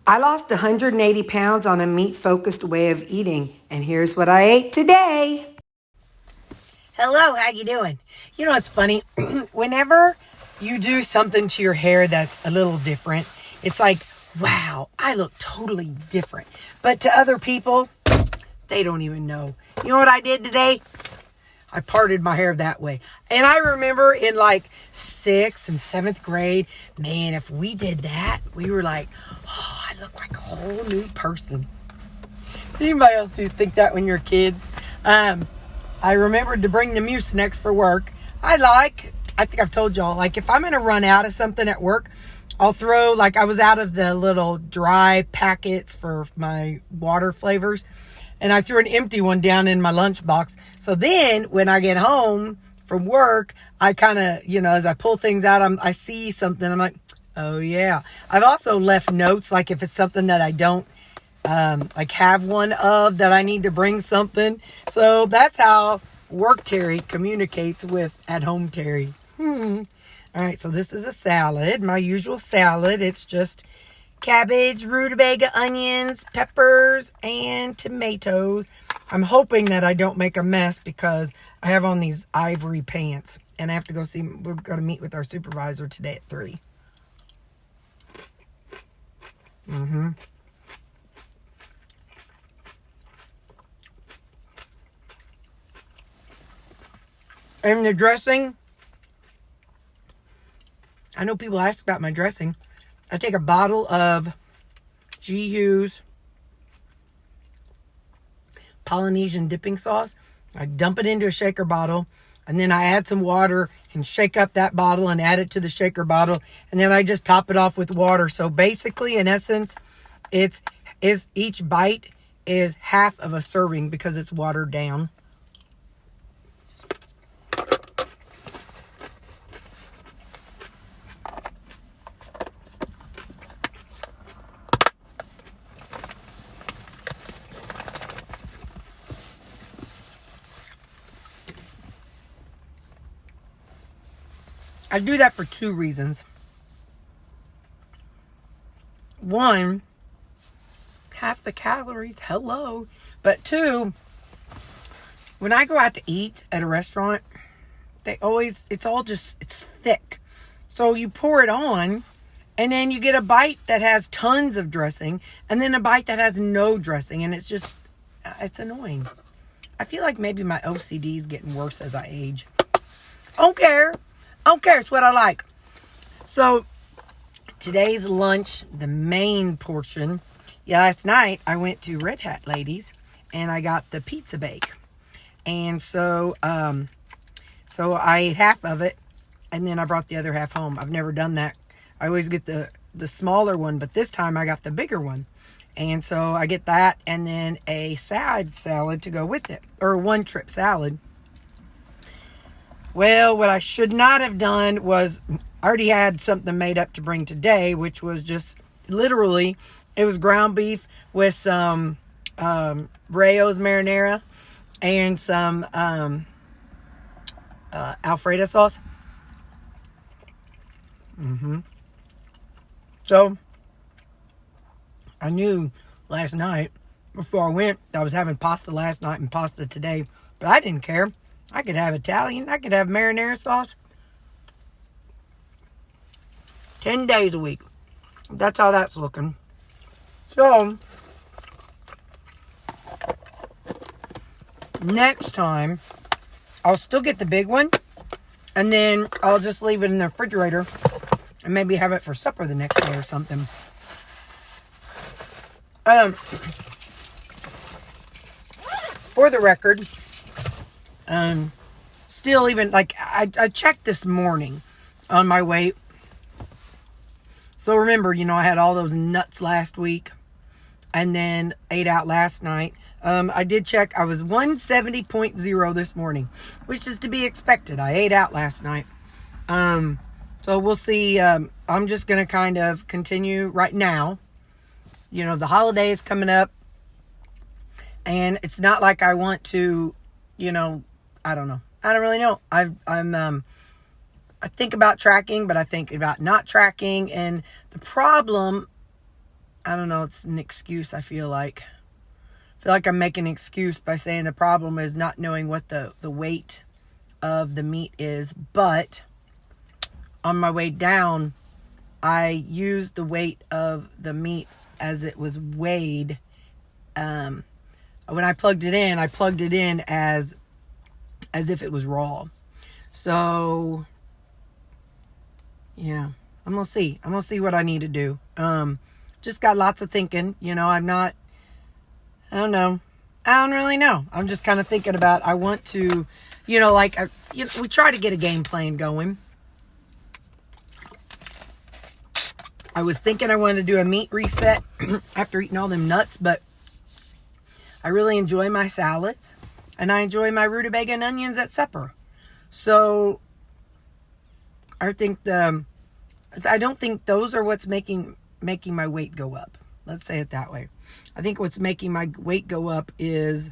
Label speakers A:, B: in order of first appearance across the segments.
A: I lost 180 pounds on a meat-focused way of eating, and here's what I ate today.
B: Hello, how you doing? You know, it's funny. Whenever you do something to your hair that's a little different, it's like, wow, I look totally different. But to other people, they don't even know. You know what I did today? I parted my hair that way. And I remember in like 6th and 7th grade, man, if we did that, we were like, oh, I look like a whole new person. Anybody else do think that when you're kids? I remembered to bring the Mucinex for work. I think I've told y'all, like if I'm going to run out of something at work, I'll throw, like I was out of the little dry packets for my water flavors. And I threw an empty one down in my lunchbox. So then when I get home from work, I kind of, as I pull things out, I see something. I'm like, oh yeah. I've also left notes, like if it's something that I don't have one of, that I need to bring something. So that's how work Terri communicates with at home Terri. All right. So this is a salad, my usual salad. It's just cabbage, rutabaga, onions, peppers, and tomatoes. I'm hoping that I don't make a mess because I have on these ivory pants. And I have to go see, we're going to meet with our supervisor today at 3. And the dressing, I know people ask about my dressing. I take a bottle of G. Hughes Polynesian dipping sauce. I dump it into a shaker bottle, and then I add some water and shake up that bottle and add it to the shaker bottle, and then I just top it off with water. So basically, in essence, each bite is half of a serving because it's watered down. I do that for 2 reasons. 1, half the calories, hello. But 2, when I go out to eat at a restaurant, it's thick. So you pour it on, and then you get a bite that has tons of dressing, and then a bite that has no dressing, and it's annoying. I feel like maybe my OCD is getting worse as I age. I don't care. It's what I like. So today's lunch, the main portion. Last night I went to Red Hat Ladies and I got the pizza bake. And so I ate half of it and then I brought the other half home. I've never done that. I always get the smaller one, but this time I got the bigger one. And so I get that and then a side salad to go with it, or a one-trip salad. Well, what I should not have done was, I already had something made up to bring today, which was just literally, it was ground beef with some Rayo's marinara and some Alfredo sauce. So I knew last night before I went, I was having pasta last night and pasta today, but I didn't care. I could have Italian. I could have marinara sauce 10 days a week. That's how that's looking. So, next time, I'll still get the big one. And then I'll just leave it in the refrigerator. And maybe have it for supper the next day or something. For the record, still even, like, I checked this morning on my weight. So remember, I had all those nuts last week and then ate out last night. I did check. I was 170.0 this morning, which is to be expected. I ate out last night. So we'll see. I'm just going to kind of continue right now. The holiday is coming up and it's not like I want to, I don't know. I don't really know. I think about tracking, but I think about not tracking. And the problem I don't know, it's an excuse, I feel like. I feel like I'm making an excuse by saying the problem is not knowing what the weight of the meat is. But on my way down, I used the weight of the meat as it was weighed. When I plugged it in as if it was raw. So, yeah, I'm going to see. I'm going to see what I need to do. Just got lots of thinking. You know, I don't know. I don't really know. I'm just kind of thinking about, I want to, you know, like, we try to get a game plan going. I was thinking I wanted to do a meat reset after eating all them nuts, but I really enjoy my salads, and I enjoy my rutabaga and onions at supper. So I think I don't think those are what's making my weight go up. Let's say it that way. I think what's making my weight go up is,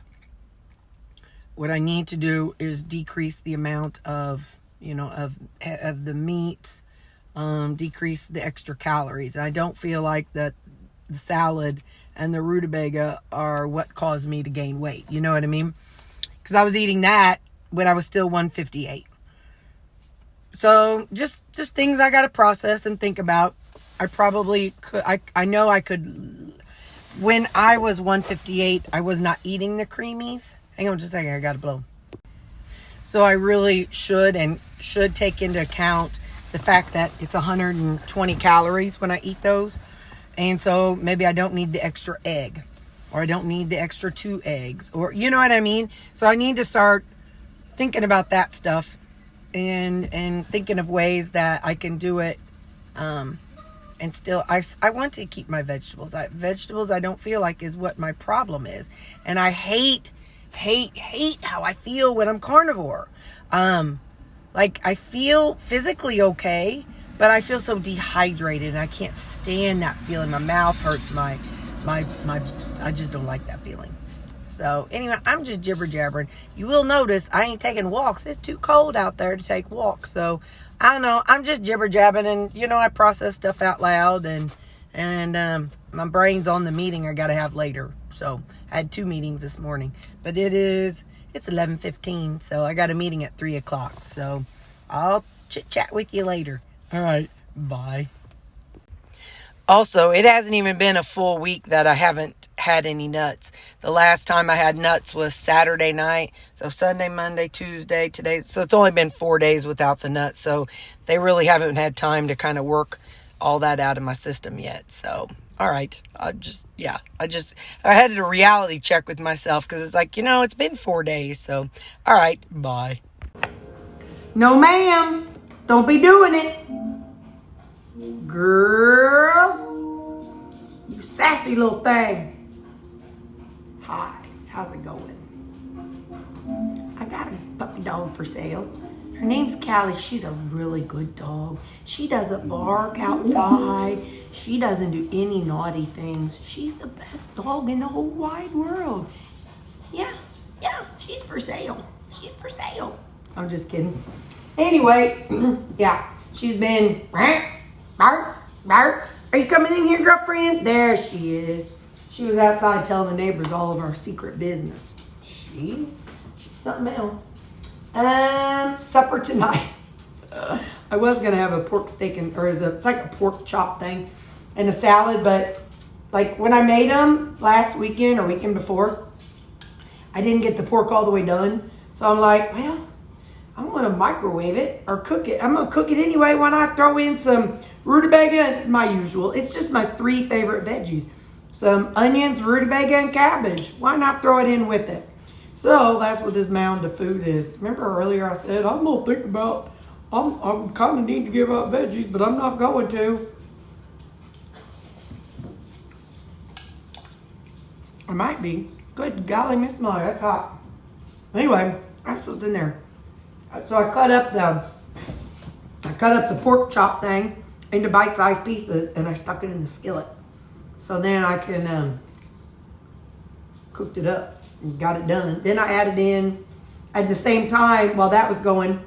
B: what I need to do is decrease the amount of, you know, of the meats, decrease the extra calories. And I don't feel like that the salad and the rutabaga are what caused me to gain weight. You know what I mean? Because I was eating that when I was still 158. So just things I got to process and think about. I probably could, I know I could, when I was 158, I was not eating the creamies. Hang on just a second, I got to blow. So I really should take into account the fact that it's 120 calories when I eat those. And so maybe I don't need the extra egg, or I don't need the extra 2 eggs, or you know what I mean? So I need to start thinking about that stuff and thinking of ways that I can do it. And still, I want to keep my vegetables. Vegetables I don't feel like is what my problem is. And I hate how I feel when I'm carnivore. Like, I feel physically okay, but I feel so dehydrated, and I can't stand that feeling. My mouth hurts, I just don't like that feeling. So anyway, I'm just jibber jabbering. You will notice I ain't taking walks. It's too cold out there to take walks. So I don't know. I'm just jibber jabbing, and you know, I process stuff out loud, and my brain's on the meeting I got to have later. So I had 2 meetings this morning, but it's 11:15, so I got a meeting at 3:00. So I'll chit chat with you later. All right, bye. Also, it hasn't even been a full week that I haven't had any nuts. The last time I had nuts was Saturday night. So Sunday, Monday, Tuesday, today. So it's only been 4 days without the nuts. So they really haven't had time to kind of work all that out of my system yet. So, all right. I had a reality check with myself, because it's like, you know, it's been 4 days. So, all right, bye. No, ma'am. Don't be doing it. Girl, you sassy little thing. Hi, how's it going? I got a puppy dog for sale. Her name's Callie. She's a really good dog. She doesn't bark outside. She doesn't do any naughty things. She's the best dog in the whole wide world. Yeah, she's for sale. She's for sale. I'm just kidding. Anyway, yeah, she's been... Bark. Are you coming in here, girlfriend? There she is. She was outside telling the neighbors all of our secret business. She's something else. Supper tonight. I was gonna have a pork steak it's like a pork chop thing and a salad, but like when I made them last weekend or weekend before, I didn't get the pork all the way done. So I'm like, well, I'm gonna microwave it or cook it. I'm gonna cook it anyway. Why not throw in some rutabaga and my usual? It's just my 3 favorite veggies. Some onions, rutabaga, and cabbage. Why not throw it in with it? So that's what this mound of food is. Remember earlier I said, I'm gonna think about, I'm kind of need to give up veggies, but I'm not going to. I might be. Good golly, Miss Molly, that's hot. Anyway, that's what's in there. So I cut up the pork chop thing into bite-sized pieces, and I stuck it in the skillet. So then I can cooked it up and got it done. Then I added in, at the same time, while that was going,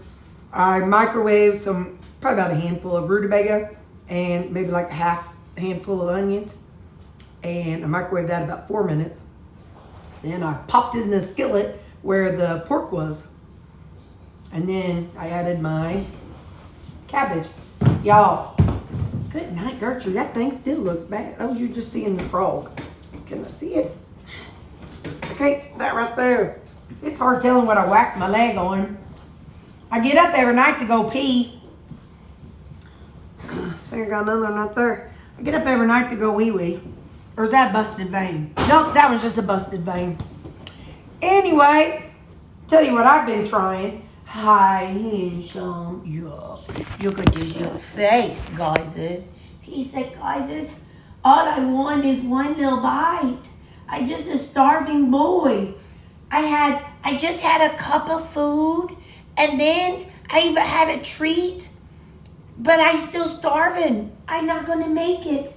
B: I microwaved probably about a handful of rutabaga and maybe like a half handful of onions.
A: and I microwaved that about 4 minutes. Then I popped it in the skillet where the pork was. And then I added my cabbage. Y'all, good night, Gertrude. That thing still looks bad. Oh, you're just seeing the frog. Can I see it? Okay, that right there. It's hard telling what I whacked my leg on. I get up every night to go pee. I think I got another one right there. I get up every night to go wee-wee. Or is that a busted vein? No, that was just a busted vein. Anyway, tell you what I've been trying. Hi, handsome. Yeah. Look at this your face, guys. He said, guys, all I want is one little bite. I just a starving boy. I just had a cup of food, and then I even had a treat, but I still starving. I'm not gonna make it.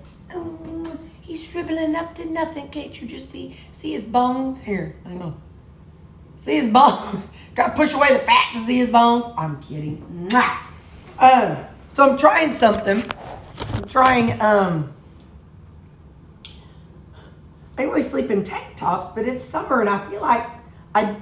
A: He's shriveling up to nothing. Can't you just see his bones? Here, I know. See his bones. Gotta push away the fat to see his bones. I'm kidding. So I'm trying something. I'm trying, I always sleep in tank tops, but it's summer and I feel like,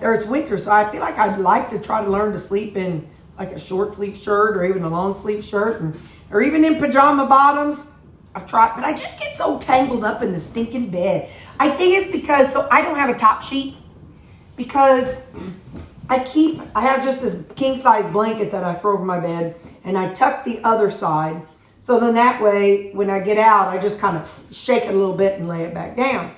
A: or it's winter, so I feel like I'd like to try to learn to sleep in like a short sleeve shirt or even a long sleeve shirt, or even in pajama bottoms. I've tried, but I just get so tangled up in the stinking bed. I think it's because, so I don't have a top sheet because I have just this king size blanket that I throw over my bed and I tuck the other side. So then that way, when I get out, I just kind of shake it a little bit and lay it back down.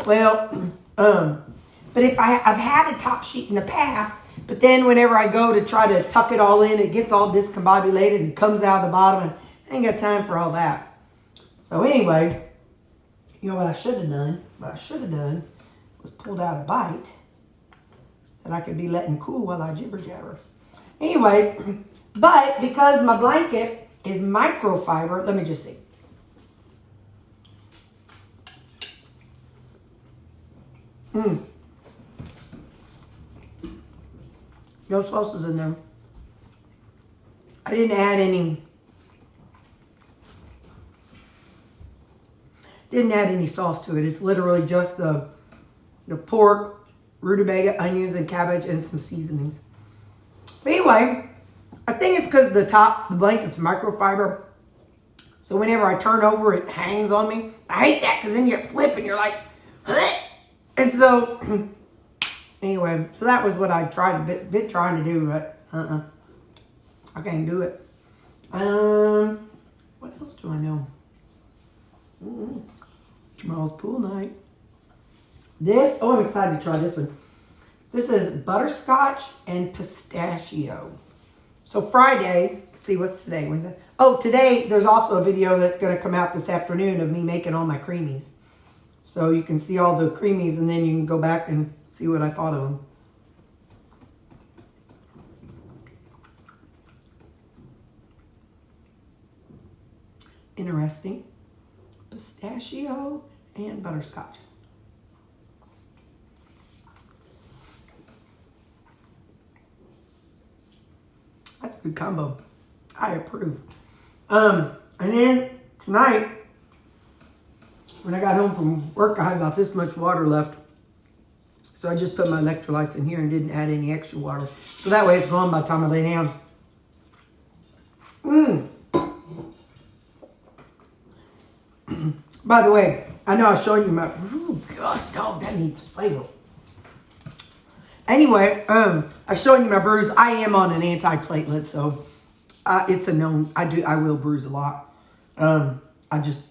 A: Well, but if I've had a top sheet in the past, but then whenever I go to try to tuck it all in, it gets all discombobulated and comes out of the bottom, and I ain't got time for all that. So anyway, you know what I should have done? What I should have done was pulled out a bite that I could be letting cool while I jibber jabber. Anyway, but because my blanket is microfiber, let me just see. No sauces in there. I didn't add any sauce to it. It's literally just the pork, rutabaga, onions, and cabbage, and some seasonings. But anyway, I think it's because the blanket's microfiber. So whenever I turn over, it hangs on me. I hate that because then you flip and you're like, huh? And so, anyway, so that was what I tried bit trying to do, but I can't do it. What else do I know? Tomorrow's pool night. I'm excited to try this one. This is butterscotch and pistachio. So Friday, see what's today? Wednesday? Oh, today there's also a video that's going to come out this afternoon of me making all my creamies. So you can see all the creamies and then you can go back and see what I thought of them. Interesting. Pistachio and butterscotch. That's a good combo. I approve. And then tonight, when I got home from work, I had about this much water left. So I just put my electrolytes in here and didn't add any extra water. So that way it's gone by the time I lay down. By the way, I know I was showing you my, oh gosh, dog, that needs flavor. Anyway, I showed you my bruise. I am on an antiplatelet, so it's a known, I will bruise a lot. I just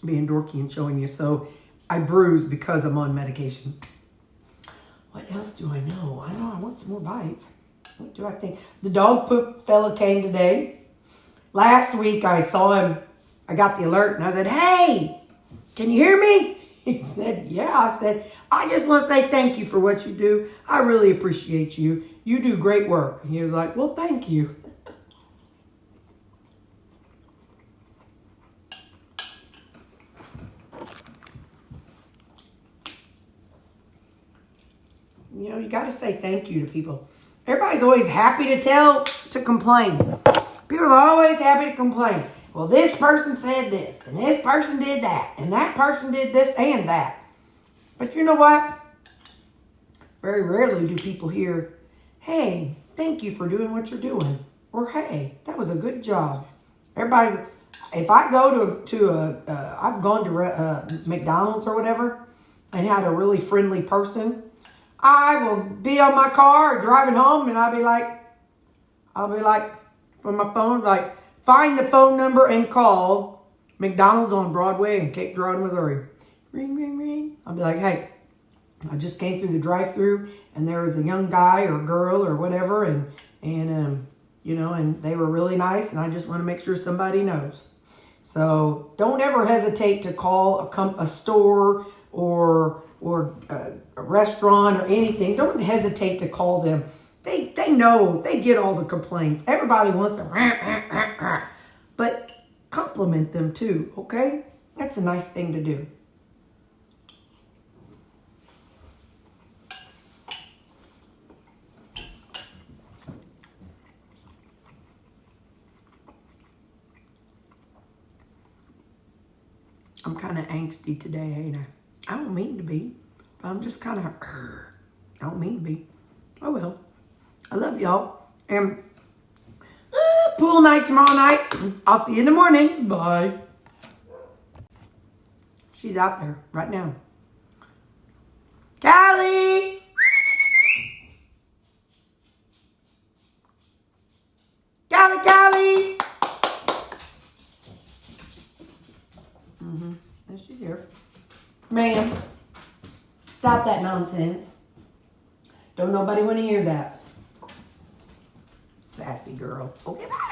A: being dorky and showing you. So I bruise because I'm on medication. What else do I know? I know I want some more bites. What do I think? The dog poop fella came today. Last week I saw him. I got the alert and I said, hey, can you hear me? He said, yeah. I said, I just want to say thank you for what you do. I really appreciate you. You do great work. And he was like, well, thank you. You know, you got to say thank you to people. Everybody's always happy to complain. People are always happy to complain. well, this person said this, and this person did that, and that person did this and that. But you know what? Very rarely do people hear, hey, thank you for doing what you're doing. Or, hey, that was a good job. Everybody's, if I go I've gone to McDonald's or whatever and had a really friendly person, I will be on my car driving home and I'll be like, from my phone, like, find the phone number and call McDonald's on Broadway in Cape Girardeau, Missouri. Ring, ring, ring. I'll be like, hey, I just came through the drive-thru and there was a young guy or girl or whatever and you know, and they were really nice and I just want to make sure somebody knows. So don't ever hesitate to call a store or a restaurant or anything. Don't hesitate to call them. They know, they get all the complaints. Everybody wants to, but compliment them too, okay? That's a nice thing to do. I'm kind of angsty today, ain't I? I don't mean to be. I'm just kind of, I don't mean to be. Oh well. I love y'all. And pool night tomorrow night. I'll see you in the morning. Bye. She's out there right now. Callie! Callie! There she's here. Ma'am, stop that nonsense. Don't nobody want to hear that. Sassy girl. Okay, bye.